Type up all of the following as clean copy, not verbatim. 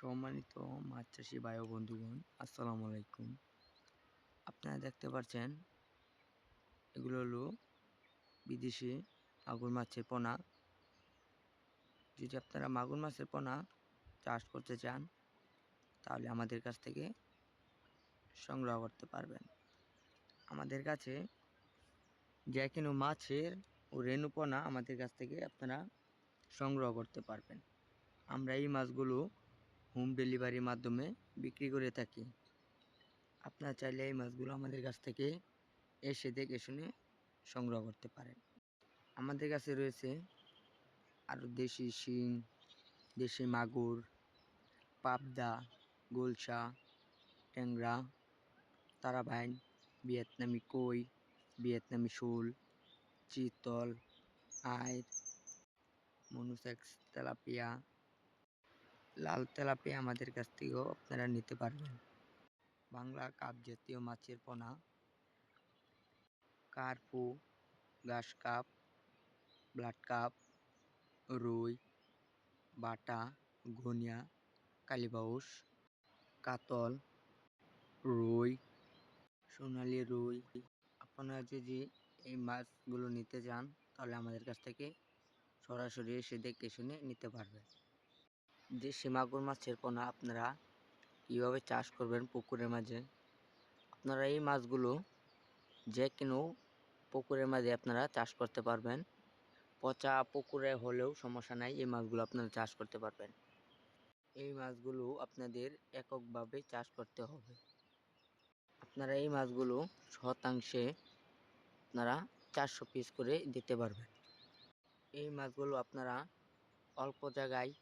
সম্মানিত মাছ চাষি ভাই ও বন্ধুগণ, আসসালামু আলাইকুম। আপনারা দেখতে পাচ্ছেন এগুলো হলো বিদেশি মাগুর মাছের পোনা। যদি আপনারা মাগুর মাছের পোনা চাষ করতে চান তাহলে আমাদের কাছ থেকে সংগ্রহ করতে পারবেন। আমাদের কাছে যে কোনো মাছের ও রেণু পোনা আমাদের কাছ থেকে আপনারা সংগ্রহ করতে পারবেন। আমরা এই মাছগুলো হোম ডেলিভারির মাধ্যমে বিক্রি করে থাকি। আপনারা চাইলে এই মাছগুলো আমাদের কাছ থেকে এসে দেখে শুনে সংগ্রহ করতে পারেন। আমাদের কাছে রয়েছে আরও দেশি শিং, দেশি মাগুর, পাবদা, গুলশা, ট্যাংরা, তারাবাইন, ভিয়েতনামি কই, ভিয়েতনামি শোল, চিতল, আইর, মনুসেক্স তেলাপিয়া, লাল তেলাপিয়া আমাদের কাছ থেকেও আপনারা নিতে পারবেন। বাংলা কাপ জাতীয় মাছের পোনা, কার্পু, ঘাস কাপ, ব্লাড কাপ, রুই, বাটা, ঘনিয়া, কালীবাউস, কাতল, রুই, সোনালী রুই। আপনারা যদি এই মাছগুলো নিতে চান তাহলে আমাদের কাছ থেকে সরাসরি এসে দেখে শুনে নিতে পারবেন। দেশি মাগুর মাছের পোনা আপনারা কীভাবে চাষ করবেন পুকুরের মাঝে, আপনারা এই মাছগুলো যে কোনো পুকুরের মাঝে আপনারা চাষ করতে পারবেন। পচা পুকুরে হলেও সমস্যা নাই, এই মাছগুলো আপনারা চাষ করতে পারবেন। এই মাছগুলো আপনাদের এককভাবে চাষ করতে হবে। আপনারা এই মাছগুলো শতাংশে আপনারা 400 পিস করে দিতে পারবেন। এই মাছগুলো আপনারা অল্প জায়গায়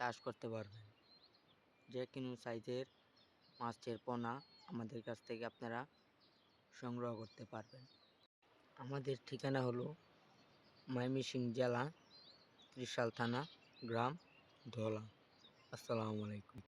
চাষ করতে পারবেন। যে কোনো সাইজের মাছের পোনা আমাদের কাছ থেকে আপনারা সংগ্রহ করতে পারবেন। আমাদের ঠিকানা হলো ময়মনসিংহ জেলা, ত্রিশাল থানা, গ্রাম ধলা। আসসালামু আলাইকুম।